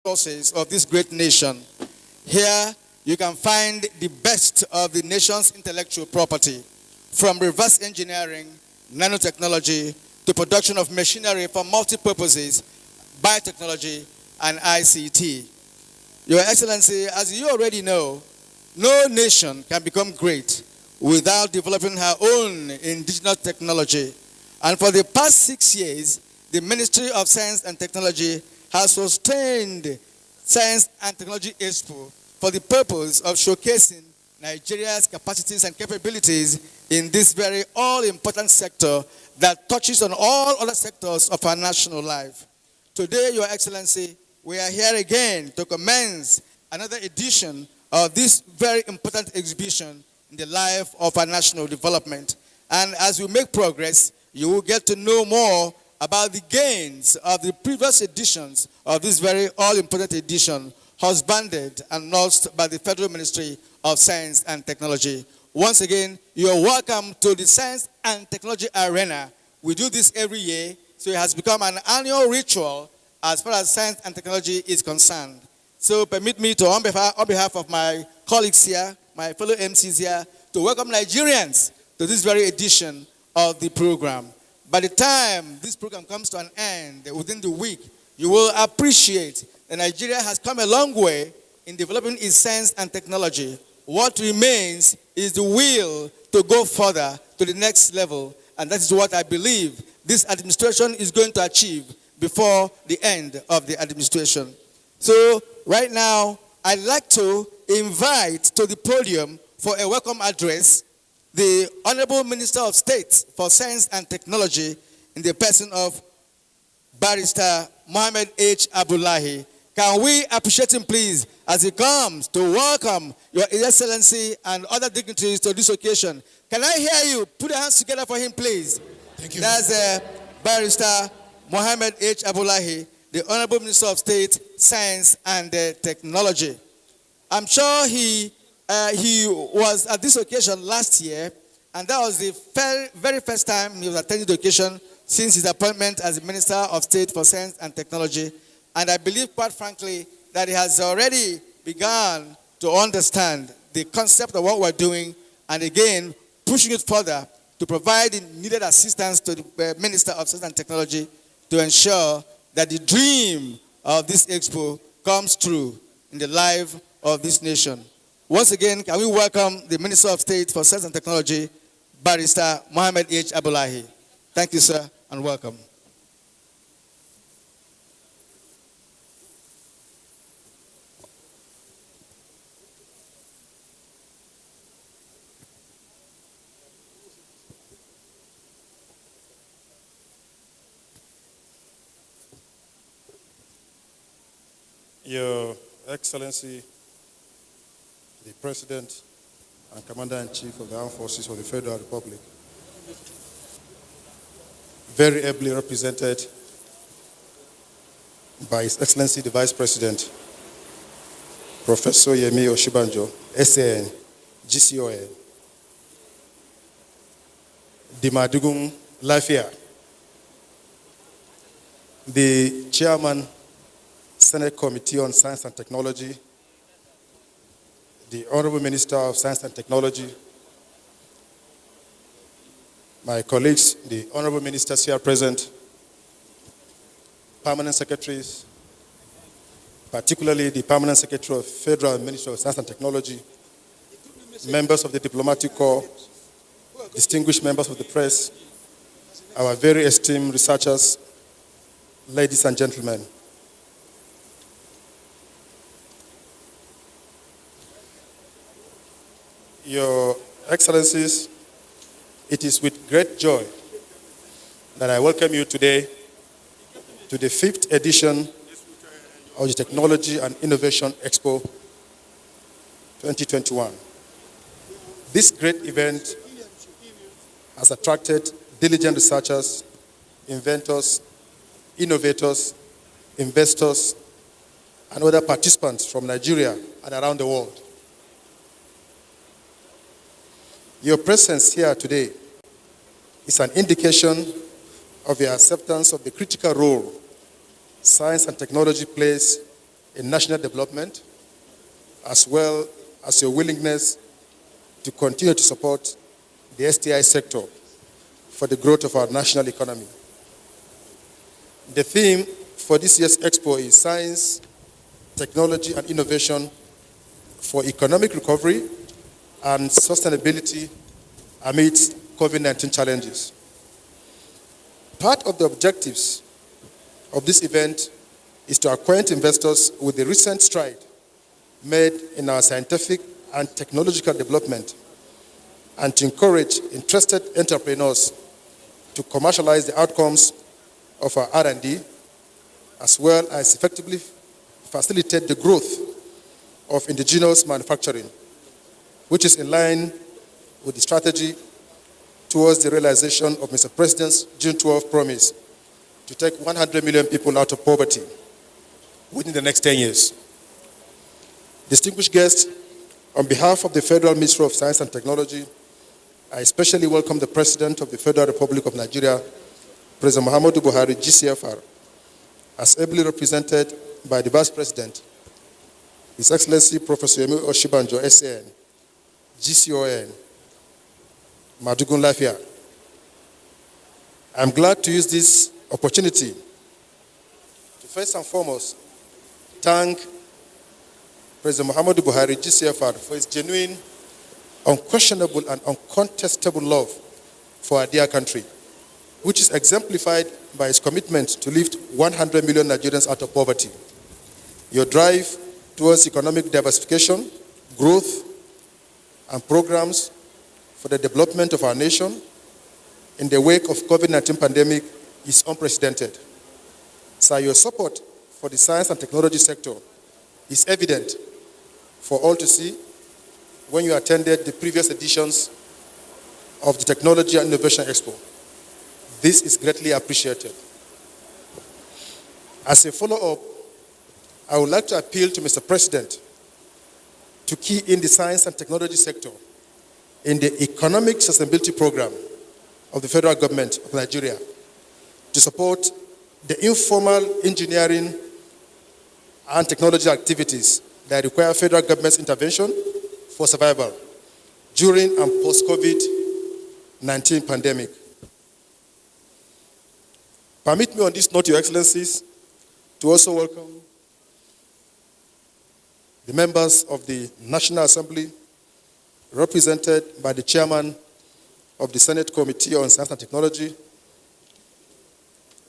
resources of this great nation. Here, you can find the best of the nation's intellectual property, from reverse engineering, nanotechnology, to production of machinery for multi-purposes, biotechnology, and ICT. Your Excellency, as you already know, no nation can become great without developing her own indigenous technology. And for the past 6 years, the Ministry of Science and Technology has sustained Science and Technology Expo for the purpose of showcasing Nigeria's capacities and capabilities in this very all-important sector that touches on all other sectors of our national life. Today, Your Excellency, we are here again to commence another edition of this very important exhibition in the life of our national development. And as we make progress, you will get to know more about the gains of the previous editions of this very all-important edition, husbanded and nursed by the Federal Ministry of Science and Technology. Once again, you are welcome to the Science and Technology Arena. We do this every year, so it has become an annual ritual as far as science and technology is concerned. So permit me to, on behalf of my colleagues here, my fellow MCs here, to welcome Nigerians to this very edition of the program. By the time this program comes to an end, within the week, you will appreciate that Nigeria has come a long way in developing its science and technology. What remains is the will to go further to the next level, and that is what I believe this administration is going to achieve before the end of the administration. So right now, I'd like to invite to the podium for a welcome address the Honorable Minister of State for Science and Technology in the person of Barrister Mohammed H. Abdullahi. Can we appreciate him, please, as he comes to welcome Your Excellency and other dignitaries to this occasion? Can I hear you? Put your hands together for him, please. Thank you. That's Barrister Mohammed H. Abdullahi, the Honorable Minister of State, Science and Technology. I'm sure he was at this occasion last year, and that was the very first time he was attending the occasion since his appointment as the Minister of State for Science and Technology. And I believe, quite frankly, that he has already begun to understand the concept of what we're doing, and again, pushing it further to provide the needed assistance to the Minister of Science and Technology to ensure that the dream of this expo comes true in the life of this nation. Once again, can we welcome the Minister of State for Science and Technology, Barrister Mohammed H. Abdullahi. Thank you, sir, and welcome. Your Excellency, the President and Commander-in-Chief of the Armed Forces of the Federal Republic, very ably represented by His Excellency the Vice President, Professor Yemi Oshibanjo, SAN, GCON, Dimadugun Lafia, the Chairman, Senate Committee on Science and Technology, the Honorable Minister of Science and Technology, my colleagues, the Honorable Ministers here present, Permanent Secretaries, particularly the Permanent Secretary of Federal Ministry of Science and Technology, members of the Diplomatic Corps, distinguished members of the press, our very esteemed researchers, ladies and gentlemen. Your Excellencies, it is with great joy that I welcome you today to the 5th edition of the Technology and Innovation Expo 2021. This great event has attracted diligent researchers, inventors, innovators, investors, and other participants from Nigeria and around the world. Your presence here today is an indication of your acceptance of the critical role science and technology plays in national development, as well as your willingness to continue to support the STI sector for the growth of our national economy. The theme for this year's Expo is Science, Technology and Innovation for Economic Recovery and Sustainability amidst COVID-19 challenges. Part of the objectives of this event is to acquaint investors with the recent stride made in our scientific and technological development and to encourage interested entrepreneurs to commercialize the outcomes of our R&D, as well as effectively facilitate the growth of indigenous manufacturing, which is in line with the strategy towards the realization of Mr. President's June 12 promise to take 100 million people out of poverty within the next 10 years. Distinguished guests, on behalf of the Federal Ministry of Science and Technology, I especially welcome the President of the Federal Republic of Nigeria, President Muhammadu Buhari, GCFR, as ably represented by the Vice President, His Excellency Professor Yemi Oshibanjo, SAN, GCON, Madugun Lafia. I'm glad to use this opportunity to first and foremost thank President Muhammadu Buhari, GCFR, for his genuine, unquestionable, and uncontestable love for our dear country, which is exemplified by his commitment to lift 100 million Nigerians out of poverty. Your drive towards economic diversification, growth, and programs for the development of our nation in the wake of COVID-19 pandemic is unprecedented. Sir, your support for the science and technology sector is evident for all to see when you attended the previous editions of the Technology and Innovation Expo. This is greatly appreciated. As a follow-up, I would like to appeal to Mr. President to key in the science and technology sector in the Economic Sustainability Program of the federal government of Nigeria to support the informal engineering and technology activities that require federal government's intervention for survival during and post-COVID-19 pandemic. Permit me on this note, Your Excellencies, to also welcome the members of the National Assembly, represented by the chairman of the Senate Committee on Science and Technology,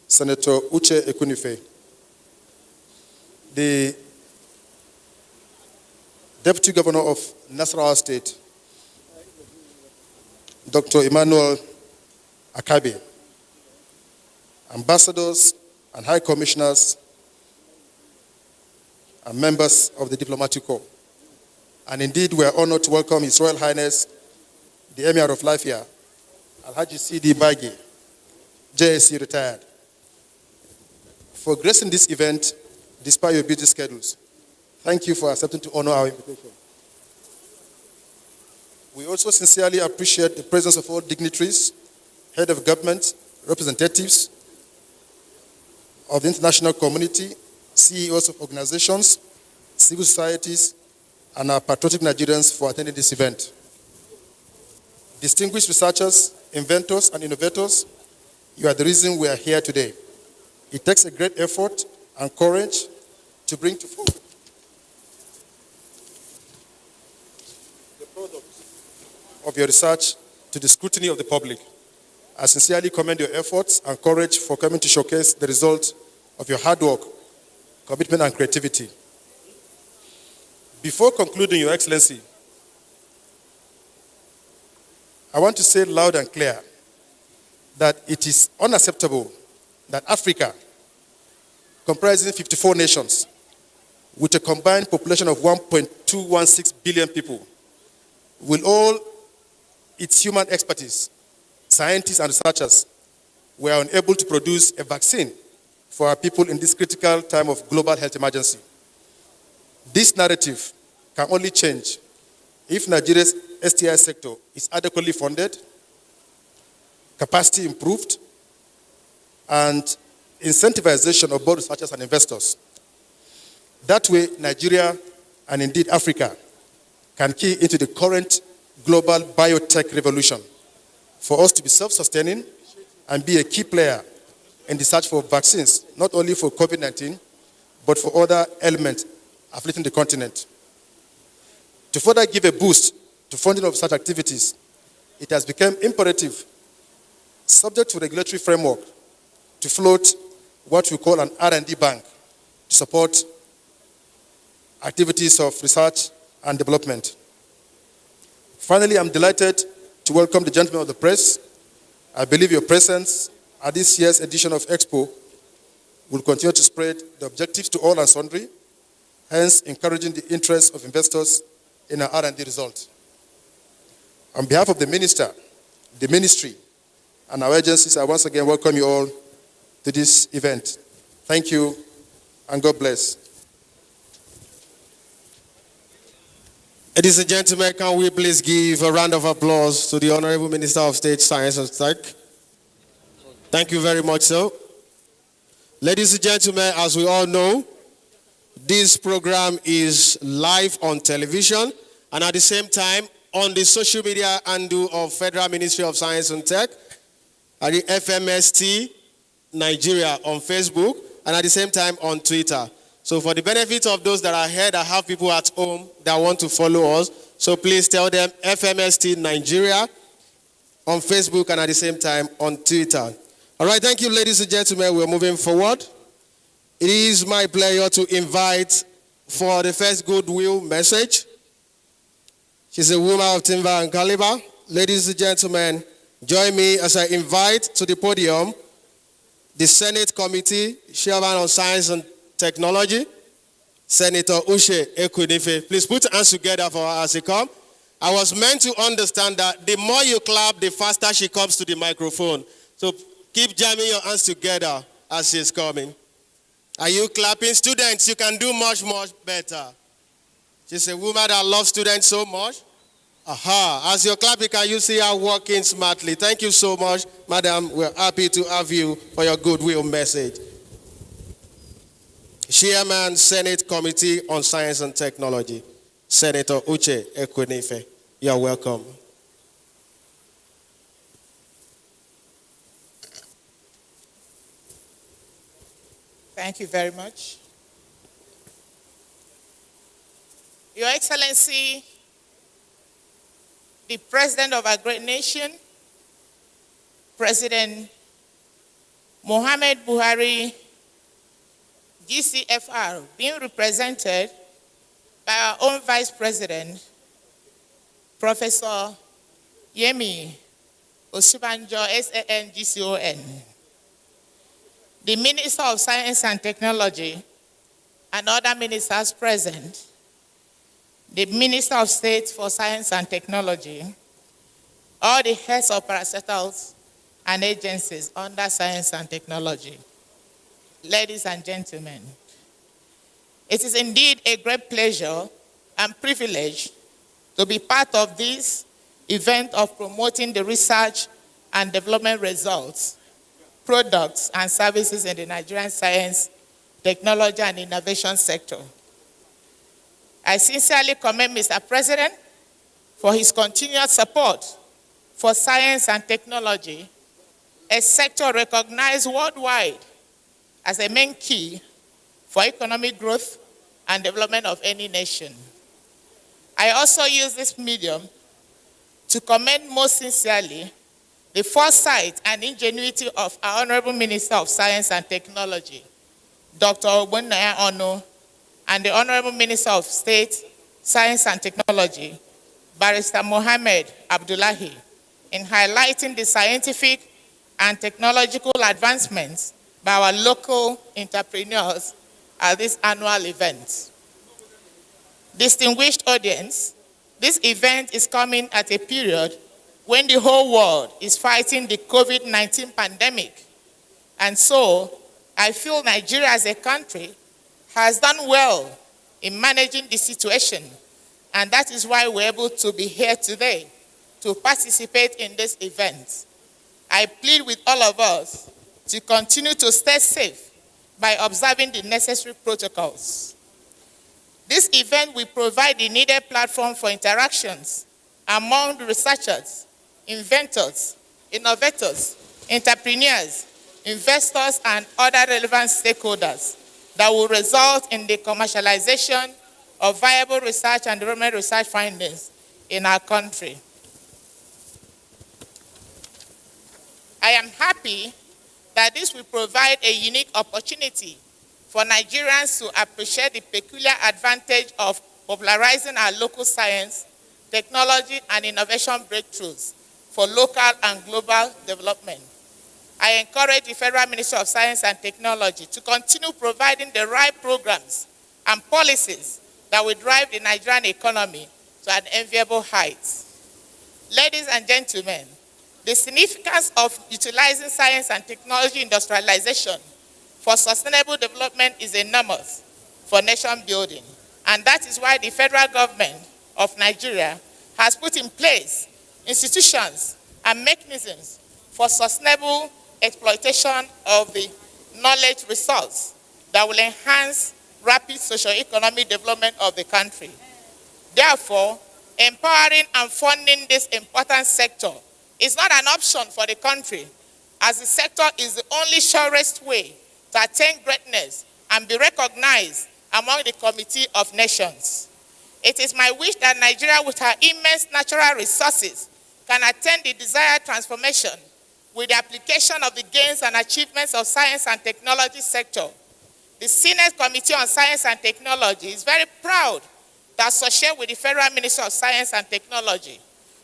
Senator Uche Ekunife, the Deputy Governor of Nasarawa State, Dr. Emmanuel Akabe, ambassadors and high commissioners and members of the diplomatic corps. And indeed, we are honored to welcome His Royal Highness, the Emir of Lafia, Alhaji C.D. Bagi, JSC retired, for gracing this event despite your busy schedules. Thank you for accepting to honor our invitation. We also sincerely appreciate the presence of all dignitaries, head of government, representatives of the international community, CEOs of organizations, civil societies, and our patriotic Nigerians for attending this event. Distinguished researchers, inventors, and innovators, you are the reason we are here today. It takes a great effort and courage to bring to fore the products of your research to the scrutiny of the public. I sincerely commend your efforts and courage for coming to showcase the result of your hard work, commitment, and creativity. Before concluding, Your Excellency, I want to say loud and clear that it is unacceptable that Africa, comprising 54 nations, with a combined population of 1.216 billion people, with all its human expertise, scientists and researchers, were unable to produce a vaccine for our people in this critical time of global health emergency. This narrative can only change if Nigeria's STI sector is adequately funded, capacity improved, and incentivization of both researchers and investors. That way, Nigeria and indeed Africa can key into the current global biotech revolution for us to be self-sustaining and be a key player in the search for vaccines, not only for COVID-19, but for other elements afflicting the continent. To further give a boost to funding of such activities, it has become imperative, subject to regulatory framework, to float what we call an R&D bank to support activities of research and development. Finally, I'm delighted to welcome the gentlemen of the press. I believe your presence at this year's edition of Expo will continue to spread the objectives to all and sundry, hence encouraging the interest of investors in our R&D results. On behalf of the Minister, the Ministry, and our agencies, I once again welcome you all to this event. Thank you, and God bless. Ladies and gentlemen, can we please give a round of applause to the Honorable Minister of State, Science and Tech? Thank you very much, sir. Ladies and gentlemen, as we all know, this program is live on television and at the same time on the social media handle of Federal Ministry of Science and Tech, at the FMST Nigeria on Facebook, and at the same time on Twitter. So for the benefit of those that are here that have people at home that want to follow us, so please tell them FMST Nigeria on Facebook and at the same time on Twitter. All right, thank you, ladies and gentlemen. We're moving forward. It is my pleasure to invite for the first Goodwill message. She's a woman of timber and caliber. Ladies and gentlemen, join me as I invite to the podium the Senate Committee Chairman on Science and Technology, Senator Uche Ekwunife. Please put your hands together for her as she comes. I was meant to understand that the more you clap, the faster she comes to the microphone. So keep jamming your hands together as she's coming. Are you clapping? Students, you can do much, much better. She's a woman that loves students so much. Aha, as you're clapping, can you see her working smartly? Thank you so much, madam. We're happy to have you for your Goodwill message. Chairman, Senate Committee on Science and Technology, Senator Uche Ekwunife. You're welcome. Thank you very much. Your Excellency, the President of our great nation, President Muhammad Buhari, GCFR, being represented by our own Vice President, Professor Yemi Osibanjo, SAN GCON, the Minister of Science and Technology, and other ministers present, the Minister of State for Science and Technology, all the heads of parastatals and agencies under Science and Technology. Ladies and gentlemen, it is indeed a great pleasure and privilege to be part of this event of promoting the research and development results, products, and services in the Nigerian science, technology, and innovation sector. I sincerely commend Mr. President for his continued support for science and technology, a sector recognized worldwide as a main key for economic growth and development of any nation. I also use this medium to commend most sincerely the foresight and ingenuity of our Honorable Minister of Science and Technology, Dr. Ogbonnaya Onu, and the Honorable Minister of State, Science and Technology, Barrister Mohammed Abdullahi, in highlighting the scientific and technological advancements by our local entrepreneurs at this annual event. Distinguished audience, this event is coming at a period when the whole world is fighting the COVID-19 pandemic. And so, I feel Nigeria as a country has done well in managing the situation. And that is why we're able to be here today to participate in this event. I plead with all of us to continue to stay safe by observing the necessary protocols. This event will provide the needed platform for interactions among the researchers, inventors, innovators, entrepreneurs, investors, and other relevant stakeholders that will result in the commercialization of viable research and development research findings in our country. I am happy that this will provide a unique opportunity for Nigerians to appreciate the peculiar advantage of popularizing our local science, technology, and innovation breakthroughs for local and global development. I encourage the Federal Ministry of Science and Technology to continue providing the right programs and policies that will drive the Nigerian economy to an enviable height. Ladies and gentlemen, the significance of utilizing science and technology industrialization for sustainable development is enormous for nation building, and that is why the federal government of Nigeria has put in place institutions and mechanisms for sustainable exploitation of the knowledge resource that will enhance rapid socio-economic development of the country. Therefore, empowering and funding this important sector is not an option for the country, as the sector is the only surest way to attain greatness and be recognized among the Committee of Nations. It is my wish that Nigeria, with her immense natural resources, can attain the desired transformation with the application of the gains and achievements of science and technology sector. The Senate Committee on Science and Technology is very proud to associate with the Federal Ministry of Science and Technology.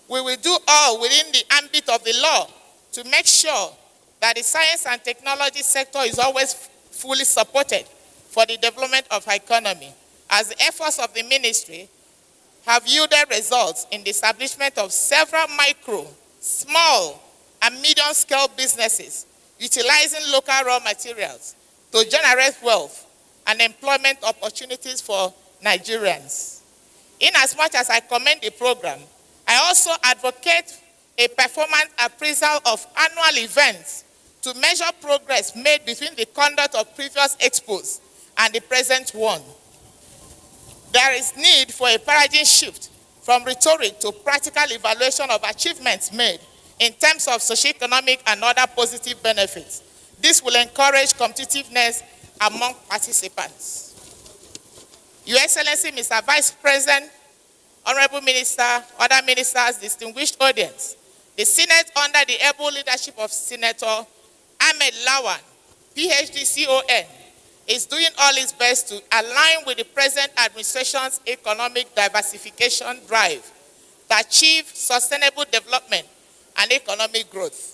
We will do all within the ambit of the law to make sure that the science and technology sector is always fully supported for the development of our economy, as the efforts of the ministry have yielded results in the establishment of several micro, small, and medium-scale businesses utilizing local raw materials to generate wealth and employment opportunities for Nigerians. Inasmuch as I commend the program, I also advocate a performance appraisal of annual events to measure progress made between the conduct of previous expos and the present one. There is need for a paradigm shift from rhetoric to practical evaluation of achievements made in terms of socioeconomic and other positive benefits. This will encourage competitiveness among participants. Your Excellency, Mr. Vice President, Honorable Minister, other ministers, distinguished audience, the Senate, under the able leadership of Senator Ahmed Lawan, PhD, CON, is doing all its best to align with the present administration's economic diversification drive to achieve sustainable development and economic growth.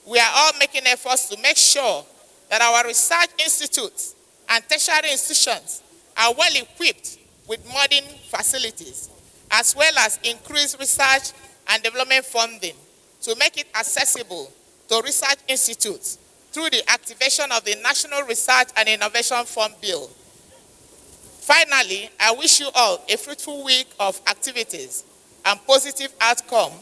We are all making efforts to make sure that our research institutes and tertiary institutions are well equipped with modern facilities, as well as increased research and development funding to make it accessible to research institutes through the activation of the National Research and Innovation Fund Bill. Finally, I wish you all a fruitful week of activities and positive outcome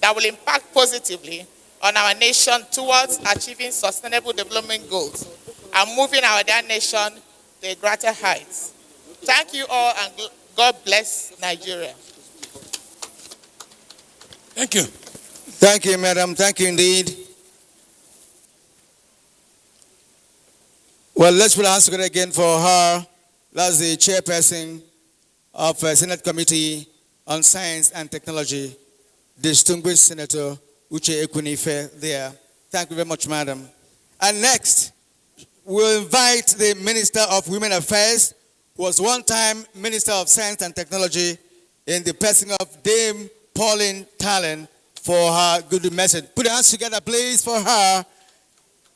that will impact positively on our nation towards achieving sustainable development goals and moving our dear nation to a greater heights. Thank you all, and God bless Nigeria. Thank you. Thank you, madam. Thank you indeed. Well, let's put our hands together again for her. That's the chairperson of Senate Committee on Science and Technology, distinguished Senator Uche Ekwunife there. Thank you very much, madam. And next, we'll invite the Minister of Women Affairs, who was one-time Minister of Science and Technology, in the person of Dame Pauline Tallen, for her good message. Put your hands together, please, for her.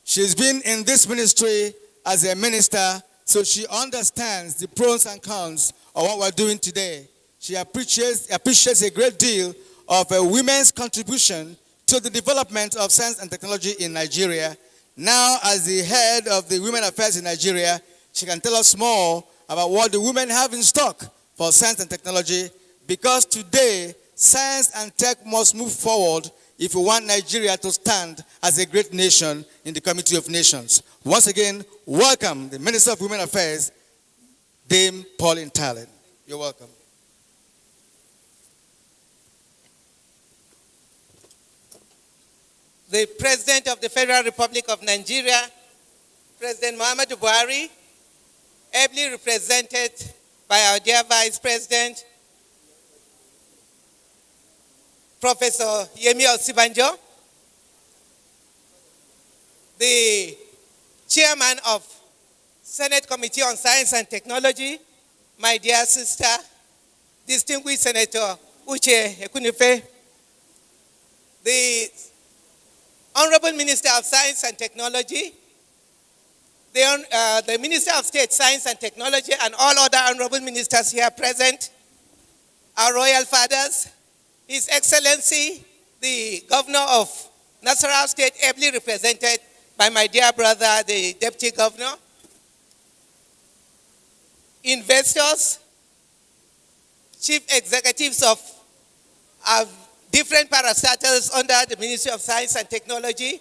She's been in this ministry as a minister, so she understands the pros and cons of what we're doing today. She appreciates a great deal of women's contribution to the development of science and technology in Nigeria. Now, as the head of the Women Affairs in Nigeria, she can tell us more about what the women have in stock for science and technology, because today, science and tech must move forward if we want Nigeria to stand as a great nation in the Committee of Nations. Once again, welcome the Minister of Women Affairs, Dame Pauline Tallen. You're welcome. The President of the Federal Republic of Nigeria, President Muhammadu Buhari, ably represented by our dear Vice President, Professor Yemi Osibanjo, the Chairman of Senate Committee on Science and Technology, my dear sister, distinguished Senator Uche Ekunife, the Honorable Minister of Science and Technology, the Minister of State, Science and Technology, and all other honorable ministers here present, our royal fathers, His Excellency, the Governor of Nasarawa State, ably represented by my dear brother, the Deputy Governor, investors, chief executives of different parastatals under the Ministry of Science and Technology,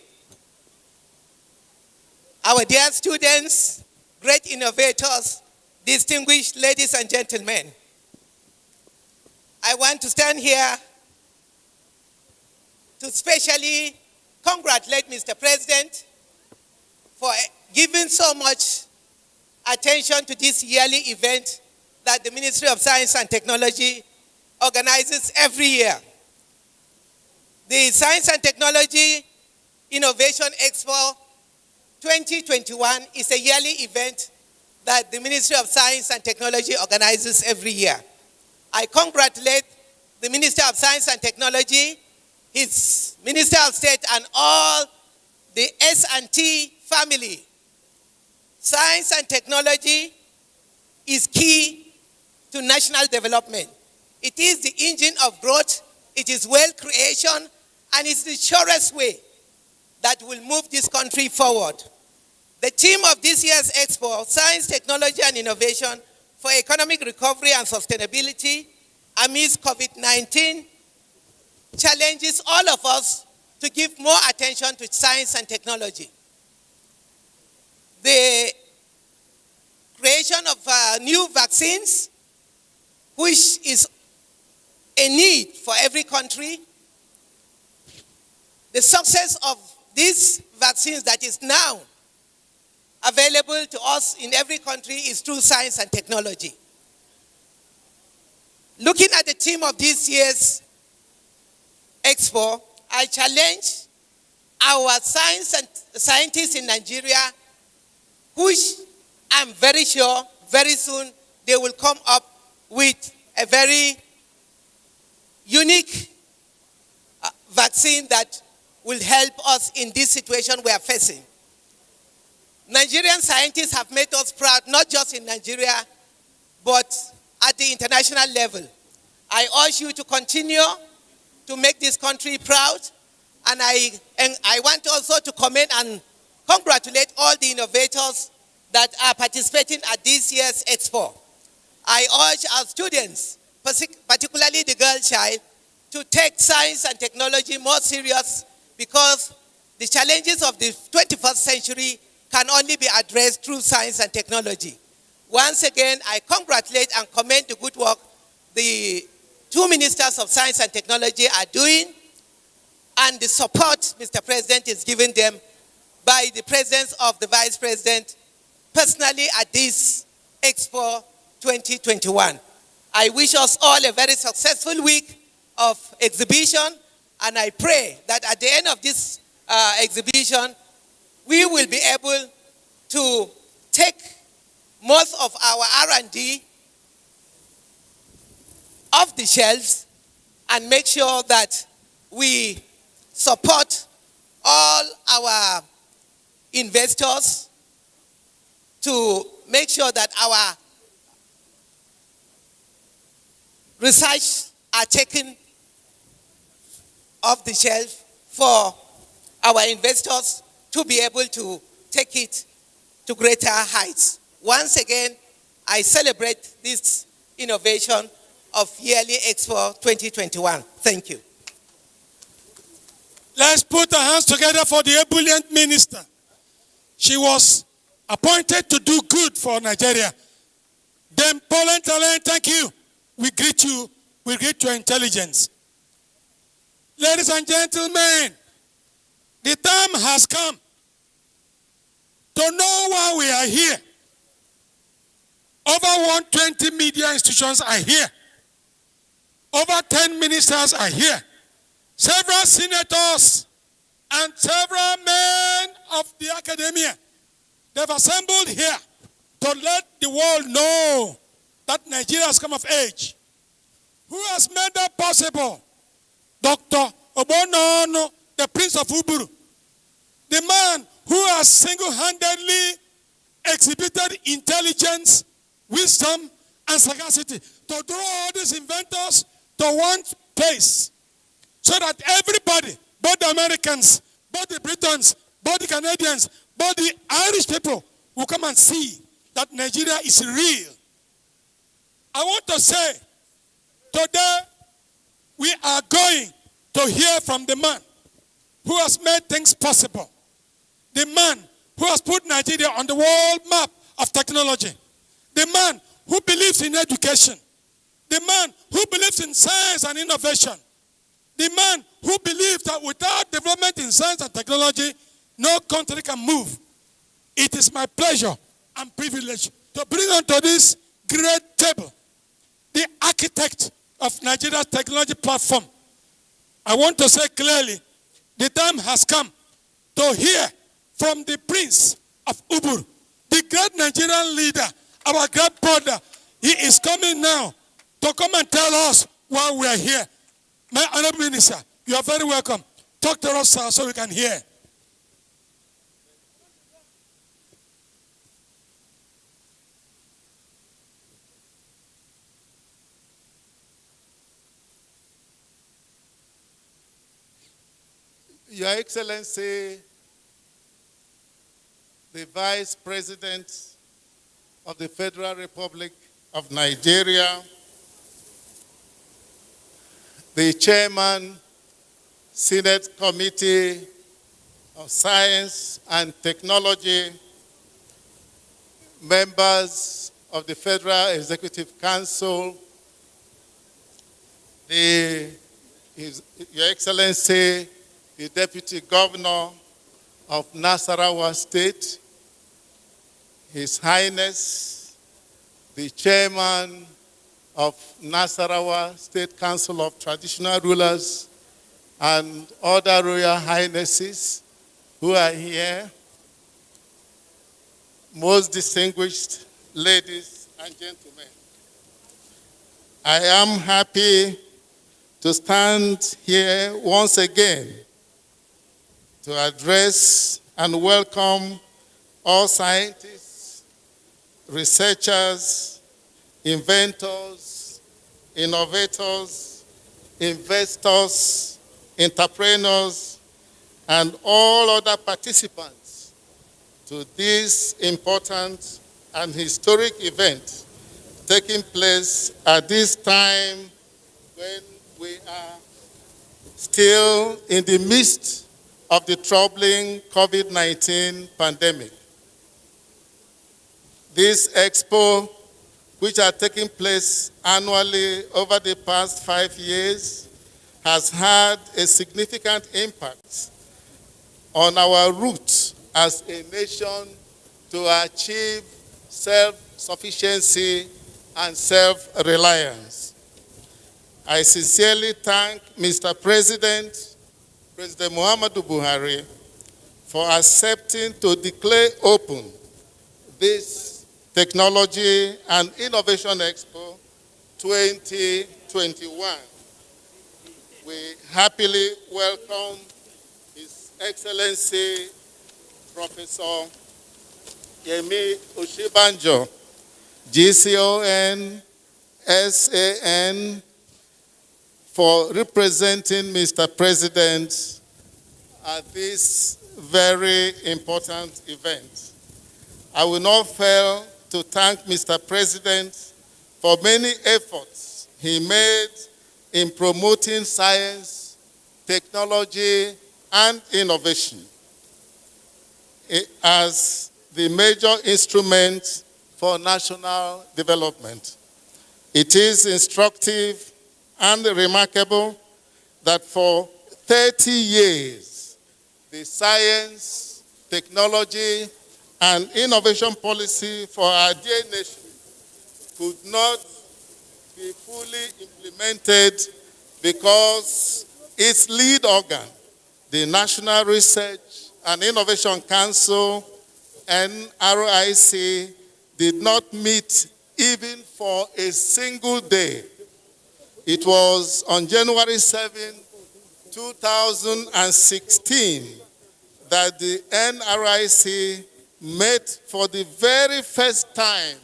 our dear students, great innovators, distinguished ladies and gentlemen. I want to stand here to specially congratulate Mr. President for giving so much attention to this yearly event that the Ministry of Science and Technology organizes every year. The Science and Technology Innovation Expo 2021 is a yearly event that the Ministry of Science and Technology organizes every year. I congratulate the Minister of Science and Technology, his Minister of State, and all the S&T family. Science and technology is key to national development. It is the engine of growth, it is wealth creation, and it's the surest way that will move this country forward. The theme of this year's Expo, Science, Technology, and Innovation for Economic Recovery and Sustainability amidst COVID-19, challenges all of us to give more attention to science and technology. The creation of new vaccines, which is a need for every country. The success of these vaccines that is now available to us in every country is through science and technology. Looking at the theme of this year's Expo, I challenge our scientists in Nigeria, which I'm very sure very soon they will come up with a very unique vaccine that will help us in this situation we are facing. Nigerian scientists have made us proud, not just in Nigeria, but at the international level. I urge you to continue to make this country proud, and I want also to commend and congratulate all the innovators that are participating at this year's Expo. I urge our students, particularly the girl child, to take science and technology more serious, because the challenges of the 21st century can only be addressed through science and technology. Once again, I congratulate and commend the good work the two ministers of science and technology are doing, and the support Mr. President is giving them by the presence of the Vice President personally at this Expo 2021. I wish us all a very successful week of exhibition, and I pray that at the end of this exhibition, we will be able to take most of our R&D off the shelves and make sure that we support all our investors to make sure that our research are taken off the shelf for our investors to be able to take it to greater heights. Once again, I celebrate this innovation of Yearly Expo 2021. Thank you. Let's put our hands together for the ebullient minister. She was appointed to do good for Nigeria. Dame Pauline Talent, thank you. we greet you, we greet your intelligence. Ladies and gentlemen, the time has come to know why we are here. Over 120 media institutions are here. Over 10 ministers are here. Several senators and several men of the academia, they've assembled here to let the world know that Nigeria has come of age. Who has made that possible? Dr. Obonono, the Prince of Uburu, the man who has single-handedly exhibited intelligence, wisdom, and sagacity to draw all these inventors to one place so that everybody, both the Americans, both the Britons, both the Canadians, both the Irish people will come and see that Nigeria is real. I want to say, today we are going to hear from the man who has made things possible. The man who has put Nigeria on the world map of technology. The man who believes in education. The man who believes in science and innovation. The man who believes that without development in science and technology, no country can move. It is my pleasure and privilege to bring onto this great table the architect of Nigeria's technology platform. I want to say clearly, the time has come to hear from the Prince of Uburu, the great Nigerian leader, our great brother. He is coming now to come and tell us why we are here. My Honorable Minister, you are very welcome. Talk to us, sir, so we can hear. Your Excellency, the Vice President of the Federal Republic of Nigeria, the Chairman, Senate Committee of Science and Technology, members of the Federal Executive Council, Your Excellency, the Deputy Governor of Nasarawa State, His Highness, the Chairman of Nasarawa State Council of Traditional Rulers, and other Royal Highnesses who are here, most distinguished ladies and gentlemen. I am happy to stand here once again to address and welcome all scientists, researchers, inventors, innovators, investors, entrepreneurs, and all other participants to this important and historic event taking place at this time when we are still in the midst of the troubling COVID-19 pandemic. This expo, which are taking place annually over the past 5 years, has had a significant impact on our route as a nation to achieve self-sufficiency and self-reliance. I sincerely thank Mr. President Muhammadu Buhari, for accepting to declare open this Technology and Innovation Expo 2021. We happily welcome His Excellency Professor Yemi Oshibanjo, GCON, SAN, for representing Mr. President at this very important event. I will not fail to thank Mr. President for many efforts he made in promoting science, technology, and innovation as the major instrument for national development. It is instructive and remarkable that for 30 years, the science, technology, and innovation policy for our dear nation could not be fully implemented because its lead organ, the National Research and Innovation Council, NRIC, did not meet even for a single day. It was on January 7, 2016, that the NRIC met for the very first time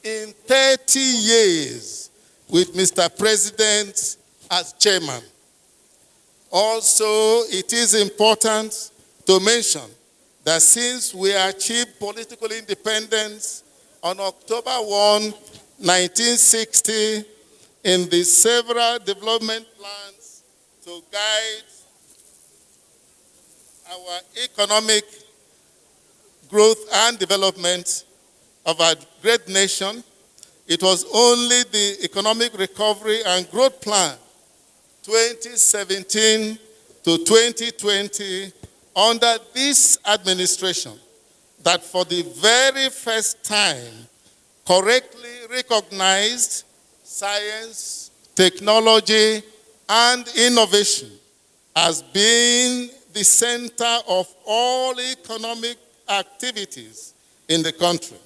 in 30 years with Mr. President as chairman. Also, it is important to mention that since we achieved political independence on October 1, 1960, in the several development plans to guide our economic growth and development of our great nation, it was only the Economic Recovery and Growth Plan 2017 to 2020 under this administration that for the very first time correctly recognized science, technology, and innovation as being the center of all economic activities in the country.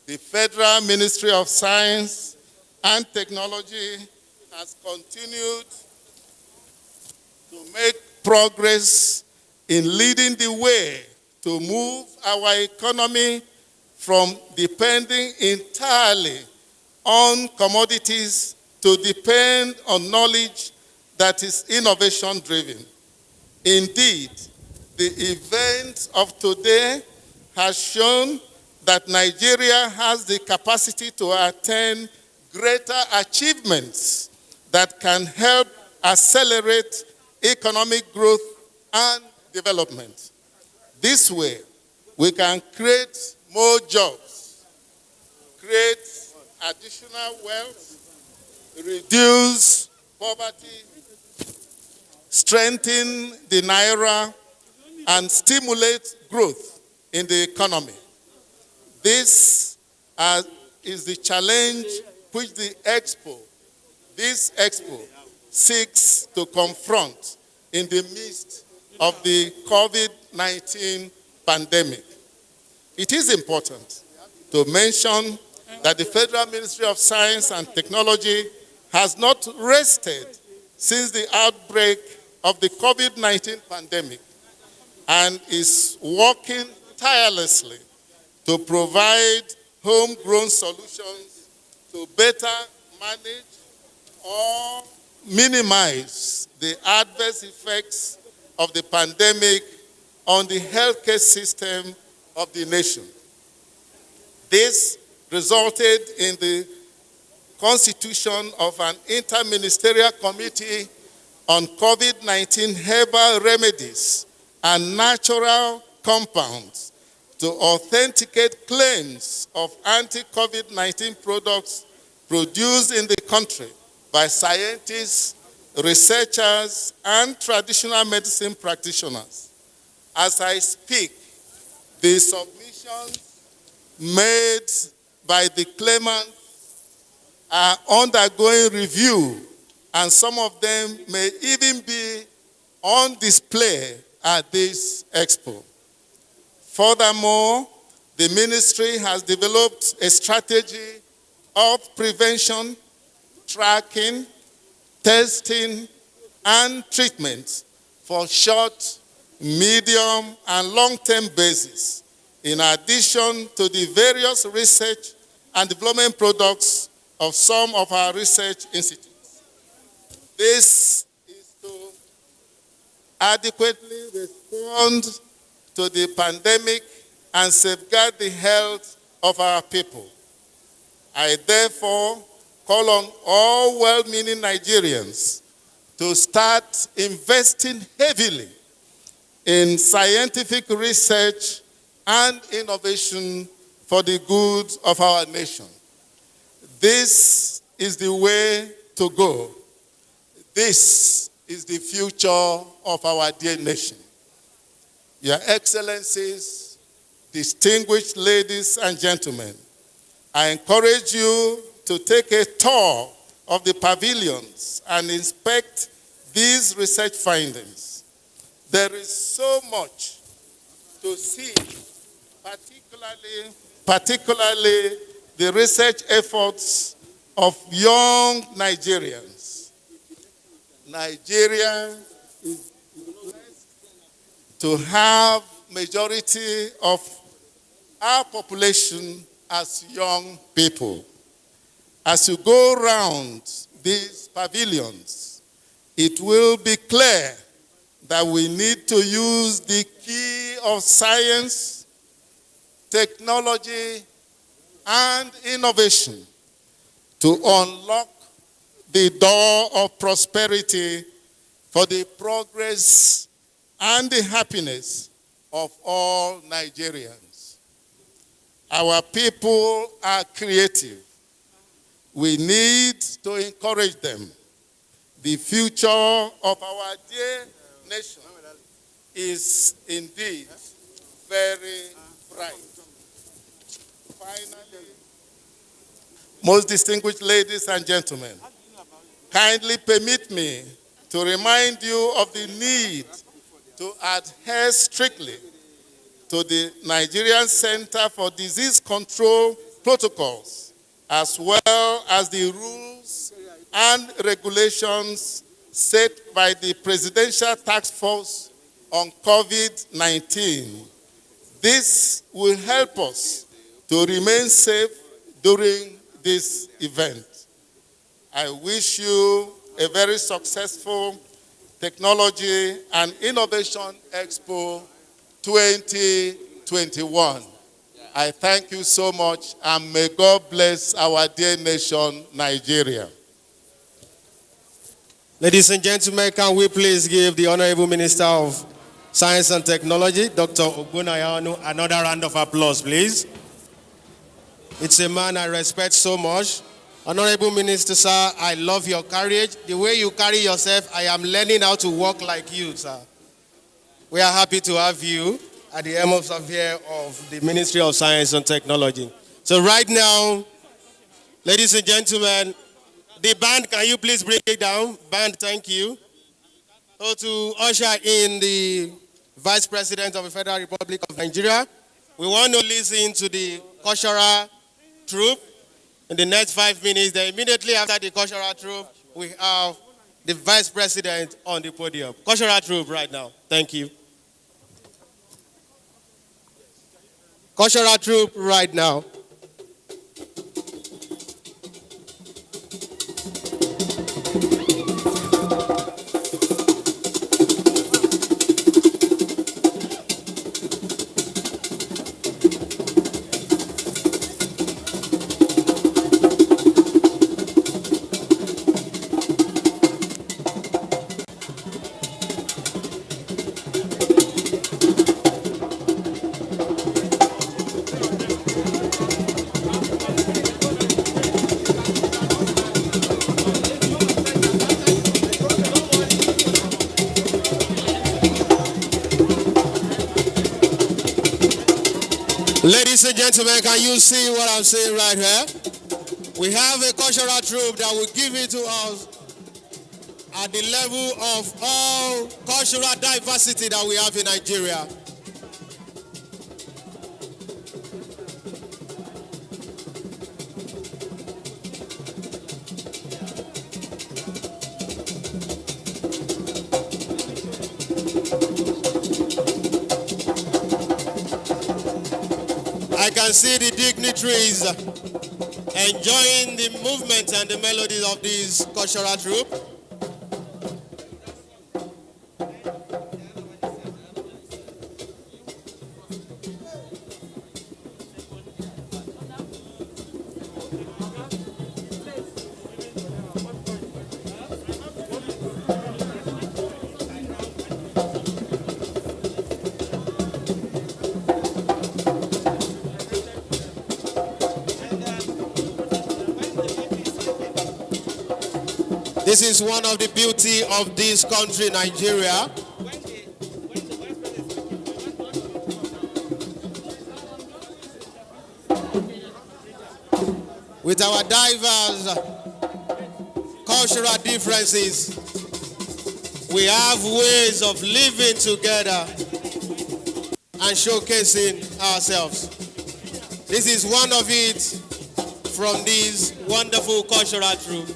The Federal Ministry of Science and Technology has continued to make progress in leading the way to move our economy from depending entirely on commodities to depend on knowledge that is innovation-driven. Indeed, the events of today has shown that Nigeria has the capacity to attain greater achievements that can help accelerate economic growth and development. This way, we can create more jobs, create additional wealth, reduce poverty, strengthen the naira, and stimulate growth in the economy. This is the challenge which this expo seeks to confront in the midst of the COVID-19 pandemic. It is important to mention that the Federal Ministry of Science and Technology has not rested since the outbreak of the COVID-19 pandemic and is working tirelessly to provide homegrown solutions to better manage or minimize the adverse effects of the pandemic on the healthcare system of the nation. This resulted in the constitution of an interministerial committee on COVID-19 herbal remedies and natural compounds to authenticate claims of anti-COVID-19 products produced in the country by scientists, researchers, and traditional medicine practitioners. As I speak, the submissions made by the claimant are undergoing review, and some of them may even be on display at this expo. Furthermore, the ministry has developed a strategy of prevention, tracking, testing, and treatment for short, medium, and long-term basis, in addition to the various research and development products of some of our research institutes. This is to adequately respond to the pandemic and safeguard the health of our people. I therefore call on all well-meaning Nigerians to start investing heavily in scientific research and innovation for the good of our nation. This is the way to go. This is the future of our dear nation. Your Excellencies, distinguished ladies and gentlemen, I encourage you to take a tour of the pavilions and inspect these research findings. There is so much to see, particularly the research efforts of young Nigerians. Nigeria is blessed to have majority of our population as young people. As you go around these pavilions, it will be clear that we need to use the key of science, technology, and innovation to unlock the door of prosperity for the progress and the happiness of all Nigerians. Our people are creative. We need to encourage them. The future of our dear nation is indeed very bright. Finally, most distinguished ladies and gentlemen, kindly permit me to remind you of the need to adhere strictly to the Nigerian Center for Disease Control protocols, as well as the rules and regulations set by the Presidential Task Force on COVID-19. This will help us to remain safe during this event. I wish you a very successful Technology and Innovation Expo 2021. I thank you so much, and may God bless our dear nation, Nigeria. Ladies and gentlemen, can we please give the Honorable Minister of Science and Technology, Dr. Ogbonayanu, another round of applause, please. It's a man I respect so much. Honorable Minister, sir, I love your courage. The way you carry yourself, I am learning how to walk like you, sir. We are happy to have you at the helm of the Ministry of Science and Technology. So right now, ladies and gentlemen, the band, can you please bring it down? Band, thank you. So to usher in the Vice President of the Federal Republic of Nigeria, we want to listen to the cultural troupe. In the next 5 minutes, then immediately after the cultural troupe, we have the Vice President on the podium. Cultural troupe right now. Thank you. Cultural troupe right now. Ladies and gentlemen, can you see what I'm saying right here? We have a cultural troupe that will give it to us at the level of all cultural diversity that we have in Nigeria. I can see the dignitaries enjoying the movement and the melodies of this cultural troupe. This is one of the beauty of this country, Nigeria. With our diverse cultural differences, we have ways of living together and showcasing ourselves. This is one of it from this wonderful cultural troupe.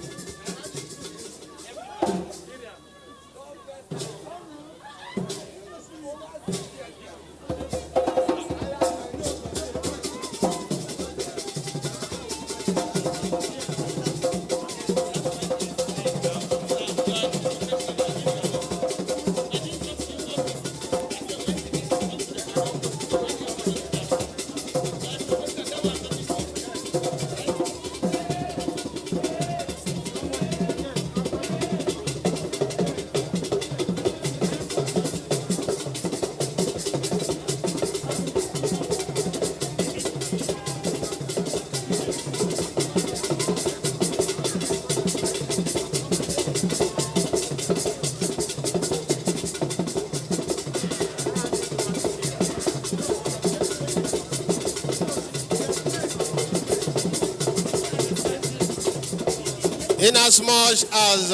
Inasmuch as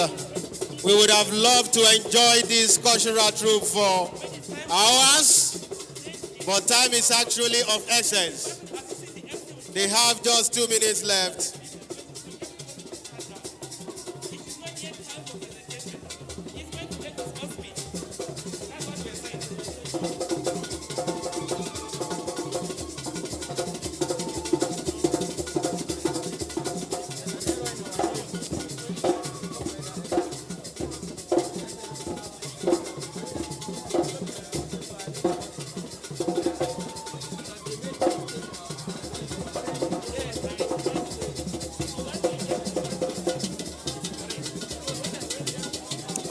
we would have loved to enjoy this cultural troupe for hours, but time is actually of essence. They have just 2 minutes left.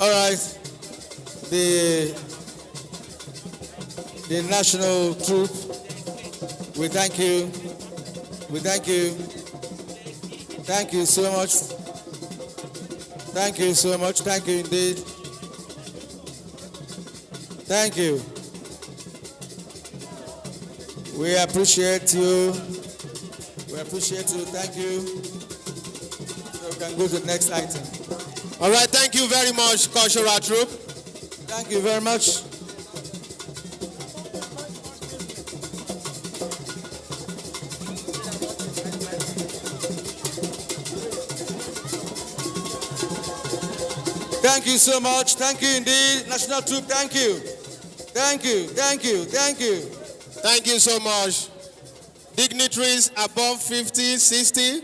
All right. The national troop, we thank you. We thank you. Thank you so much. Thank you so much. Thank you indeed. Thank you. We appreciate you. We appreciate you. Thank you. So we can go to the next item. All right, thank you very much, cultural troupe. Thank you very much. Thank you so much. Thank you indeed. National Troop, thank you. Thank you, thank you, thank you. Thank you so much. Dignitaries above 50, 60,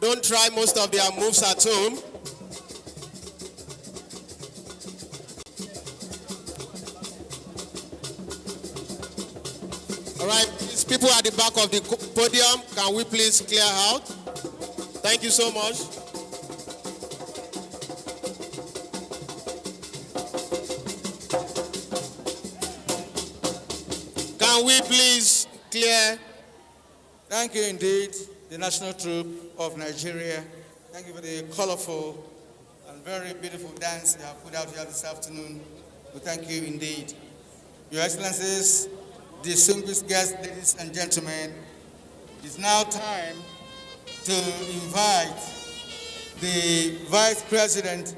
don't try most of their moves at home. All right, please, people at the back of the podium, can we please clear out? Thank you so much. Can we please clear? Thank you indeed, the National Troop of Nigeria. Thank you for the colorful and very beautiful dance you have put out here this afternoon. We thank you indeed. Your Excellencies, distinguished guests, ladies and gentlemen, it's now time to invite the Vice President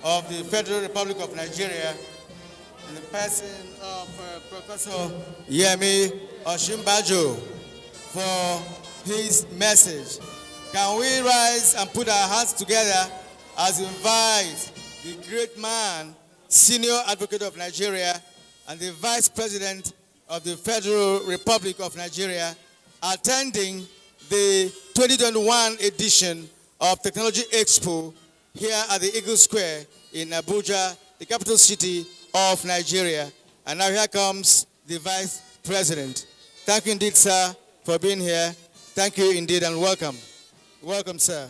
of the Federal Republic of Nigeria, in the person of Professor Yemi Osinbajo, for his message. Can we rise and put our hands together as we invite the great man, Senior Advocate of Nigeria, and the Vice President of the Federal Republic of Nigeria, attending the 2021 edition of Technology Expo here at the Eagle Square in Abuja, the capital city of Nigeria. And now here comes the Vice President. Thank you indeed, sir, for being here. Thank you indeed and welcome. Welcome, sir.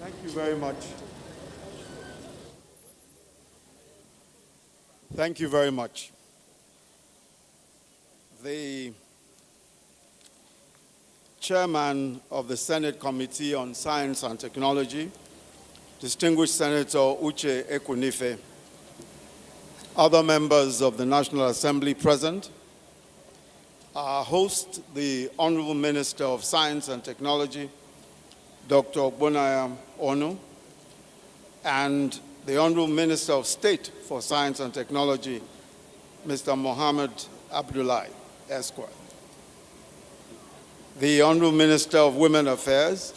Thank you very much. Thank you very much. The chairman of the Senate Committee on Science and Technology, distinguished Senator Uche Ekwunife, other members of the National Assembly present, our host, the Honorable Minister of Science and Technology, Dr. Ogbonaya Onu, and the Honorable Minister of State for Science and Technology, Mr. Mohammed Abdullahi, Esquire. The Honorable Minister of Women Affairs,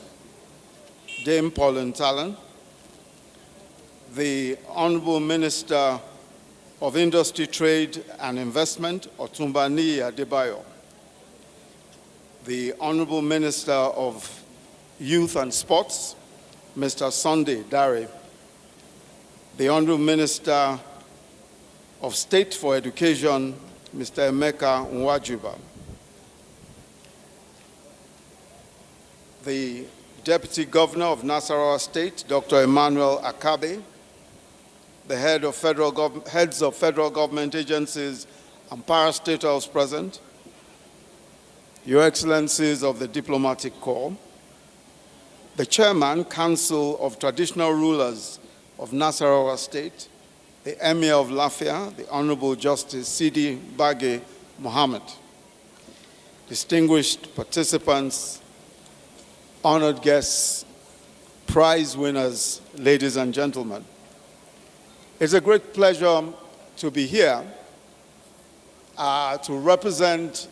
Dame Pauline Talon, the Honorable Minister of Industry, Trade and Investment, Otumba Niyi Adebayo, the Honorable Minister of Youth and Sports, Mr. Sunday Dare, the Honorable Minister of State for Education, Mr. Emeka Nwajuba, the Deputy Governor of Nasarawa State, Dr. Emmanuel Akabe, the heads of federal government agencies and parastatals present, Your Excellencies of the Diplomatic Corps, the Chairman, Council of Traditional Rulers of Nasarawa State, the Emir of Lafia, the Honorable Justice Sidi Bage Mohammed, distinguished participants, honored guests, prize winners, ladies and gentlemen. It's a great pleasure to be here to represent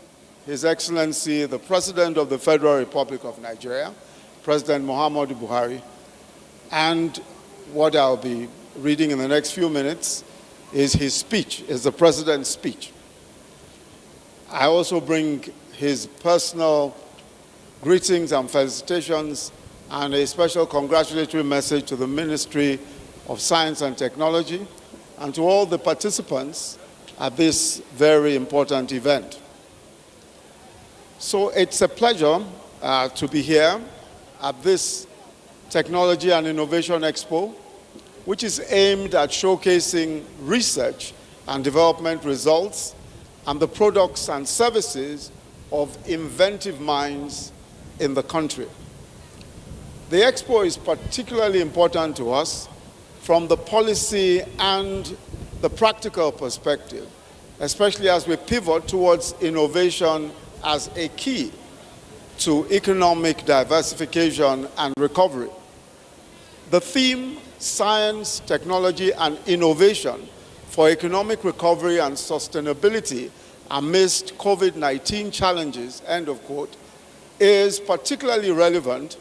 His Excellency, the President of the Federal Republic of Nigeria, President Muhammadu Buhari, and what I'll be reading in the next few minutes is his speech, is the President's speech. I also bring his personal greetings and felicitations and a special congratulatory message to the Ministry of Science and Technology and to all the participants at this very important event. So it's a pleasure to be here at this Technology and Innovation Expo, which is aimed at showcasing research and development results and the products and services of inventive minds in the country. The Expo is particularly important to us from the policy and the practical perspective, especially as we pivot towards innovation as a key to economic diversification and recovery. The theme, Science, Technology, and Innovation for Economic Recovery and Sustainability amidst COVID-19 challenges, end of quote, is particularly relevant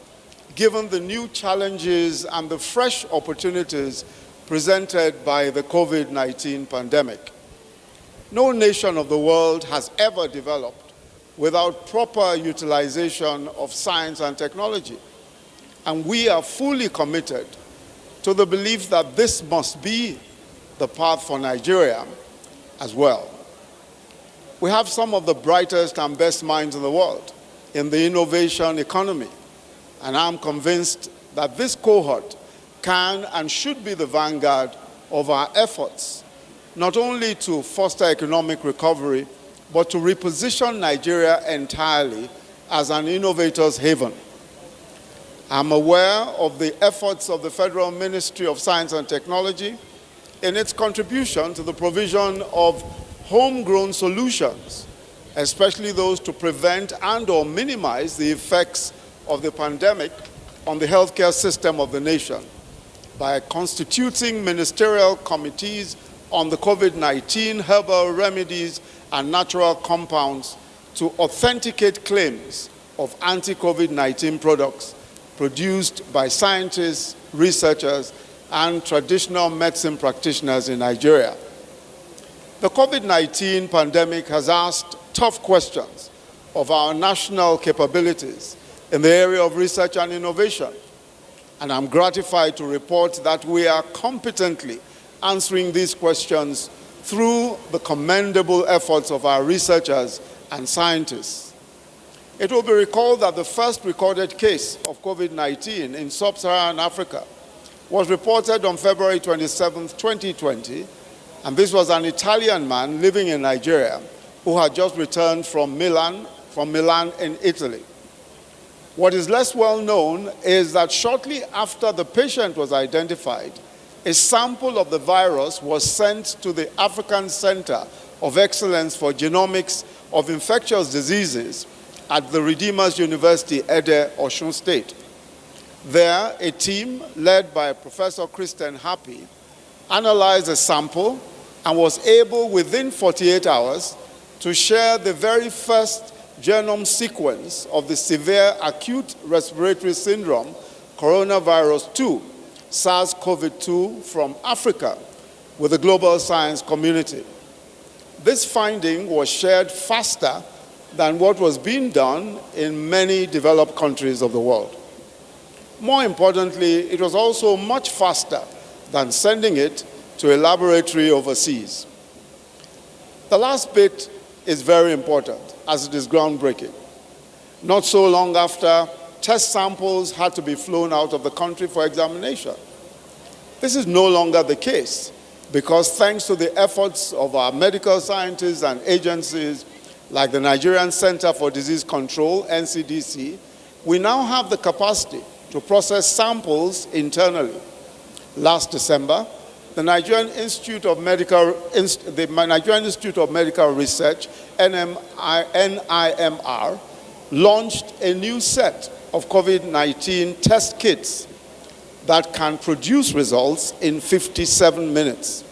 given the new challenges and the fresh opportunities presented by the COVID-19 pandemic. No nation of the world has ever developed without proper utilization of science and technology. And we are fully committed to the belief that this must be the path for Nigeria as well. We have some of the brightest and best minds in the world in the innovation economy. And I'm convinced that this cohort can and should be the vanguard of our efforts, not only to foster economic recovery, but to reposition Nigeria entirely as an innovator's haven. I'm aware of the efforts of the Federal Ministry of Science and Technology in its contribution to the provision of homegrown solutions, especially those to prevent and/or minimize the effects of the pandemic on the healthcare system of the nation by constituting ministerial committees on the COVID-19 herbal remedies and natural compounds to authenticate claims of anti-COVID-19 products produced by scientists, researchers, and traditional medicine practitioners in Nigeria. The COVID-19 pandemic has asked tough questions of our national capabilities in the area of research and innovation. And I'm gratified to report that we are competently answering these questions through the commendable efforts of our researchers and scientists. It will be recalled that the first recorded case of COVID-19 in sub-Saharan Africa was reported on February 27, 2020, and this was an Italian man living in Nigeria who had just returned from Milan in Italy. What is less well known is that shortly after the patient was identified, a sample of the virus was sent to the African Center of Excellence for Genomics of Infectious Diseases at the Redeemers University, Ede, Osun State. There, a team led by Professor Kristen Happy analyzed the sample and was able, within 48 hours, to share the very first genome sequence of the severe acute respiratory syndrome, coronavirus 2, SARS-CoV-2, from Africa with the global science community. This finding was shared faster than what was being done in many developed countries of the world. More importantly, it was also much faster than sending it to a laboratory overseas. The last bit is very important, as it is groundbreaking. Not so long after, test samples had to be flown out of the country for examination. This is no longer the case, because thanks to the efforts of our medical scientists and agencies like the Nigerian Center for Disease Control, NCDC, we now have the capacity to process samples internally. Last December, the Nigerian Institute of Medical Research, NIMR, launched a new set of COVID-19 test kits that can produce results in 57 minutes.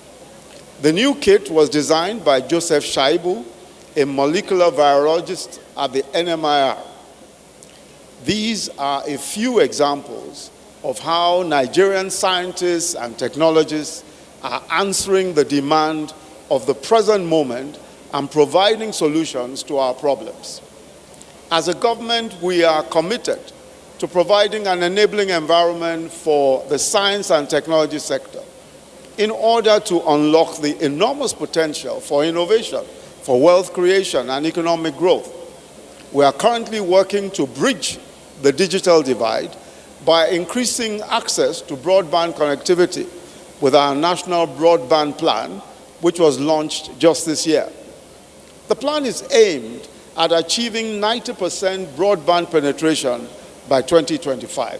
The new kit was designed by Joseph Shaibu, a molecular virologist at the NMIR. These are a few examples of how Nigerian scientists and technologists are answering the demand of the present moment and providing solutions to our problems. As a government, we are committed to providing an enabling environment for the science and technology sector in order to unlock the enormous potential for innovation, for wealth creation and economic growth. We are currently working to bridge the digital divide by increasing access to broadband connectivity with our National Broadband Plan, which was launched just this year. The plan is aimed at achieving 90% broadband penetration by 2025.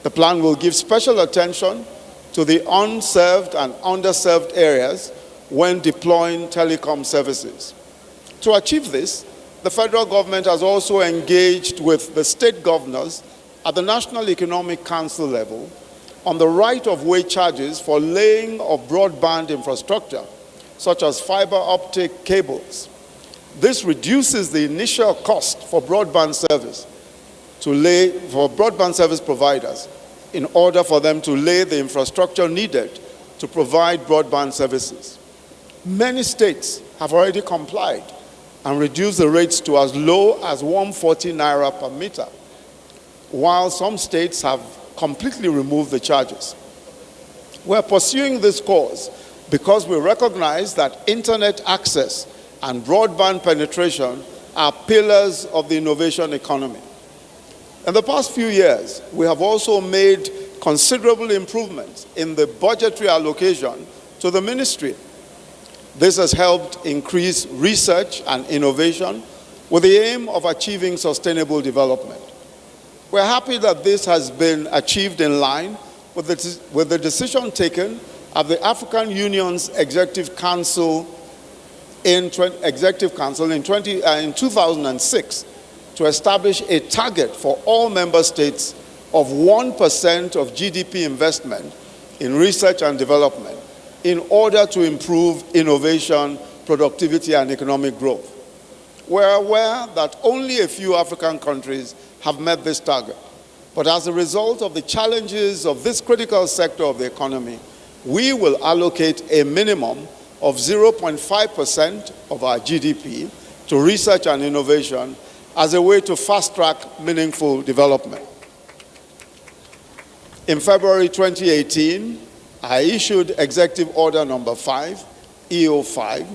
The plan will give special attention to the unserved and underserved areas when deploying telecom services. To achieve this, the federal government has also engaged with the state governors at the National Economic Council level on the right-of-way charges for laying of broadband infrastructure, such as fiber optic cables. This reduces the initial cost for broadband service providers in order for them to lay the infrastructure needed to provide broadband services. Many states have already complied and reduced the rates to as low as 140 naira per meter, while some states have completely removed the charges. We're pursuing this cause because we recognize that internet access and broadband penetration are pillars of the innovation economy. In the past few years, we have also made considerable improvements in the budgetary allocation to the ministry. This has helped increase research and innovation with the aim of achieving sustainable development. We're happy that this has been achieved in line with the decision taken at the African Union's Executive Council in 2006 to establish a target for all member states of 1% of GDP investment in research and development in order to improve innovation, productivity, and economic growth. We're aware that only a few African countries have met this target. But as a result of the challenges of this critical sector of the economy, we will allocate a minimum of 0.5% of our GDP to research and innovation as a way to fast-track meaningful development. In February 2018, I issued Executive Order Number 5, EO5,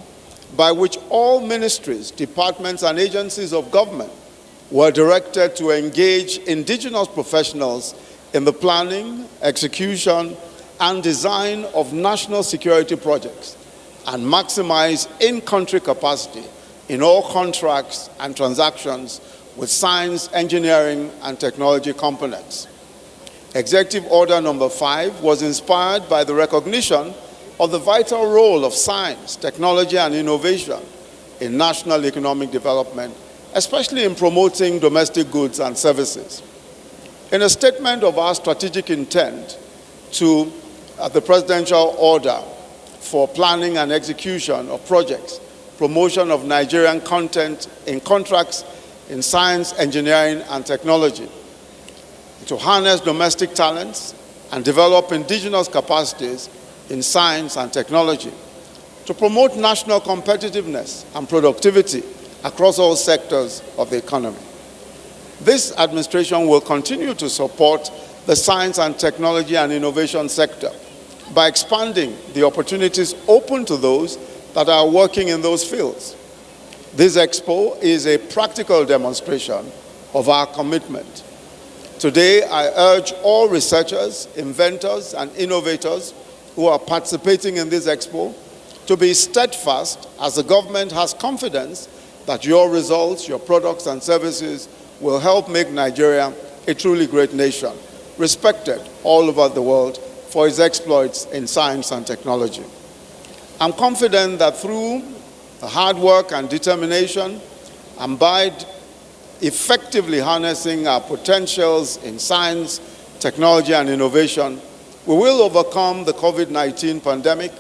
by which all ministries, departments, and agencies of government were directed to engage indigenous professionals in the planning, execution, and design of national security projects and maximize in-country capacity in all contracts and transactions with science, engineering, and technology components. Executive Order Number 5 was inspired by the recognition of the vital role of science, technology, and innovation in national economic development, especially in promoting domestic goods and services. In a statement of our strategic intent to the Presidential Order for Planning and Execution of Projects, Promotion of Nigerian Content in Contracts in Science, Engineering, and Technology, to harness domestic talents and develop indigenous capacities in science and technology, to promote national competitiveness and productivity across all sectors of the economy. This administration will continue to support the science and technology and innovation sector by expanding the opportunities open to those that are working in those fields. This expo is a practical demonstration of our commitment. Today, I urge all researchers, inventors, and innovators who are participating in this expo to be steadfast, as the government has confidence that your results, your products and services will help make Nigeria a truly great nation, respected all over the world for its exploits in science and technology. I'm confident that through the hard work and determination, and by effectively harnessing our potentials in science, technology, and innovation, we will overcome the COVID-19 pandemic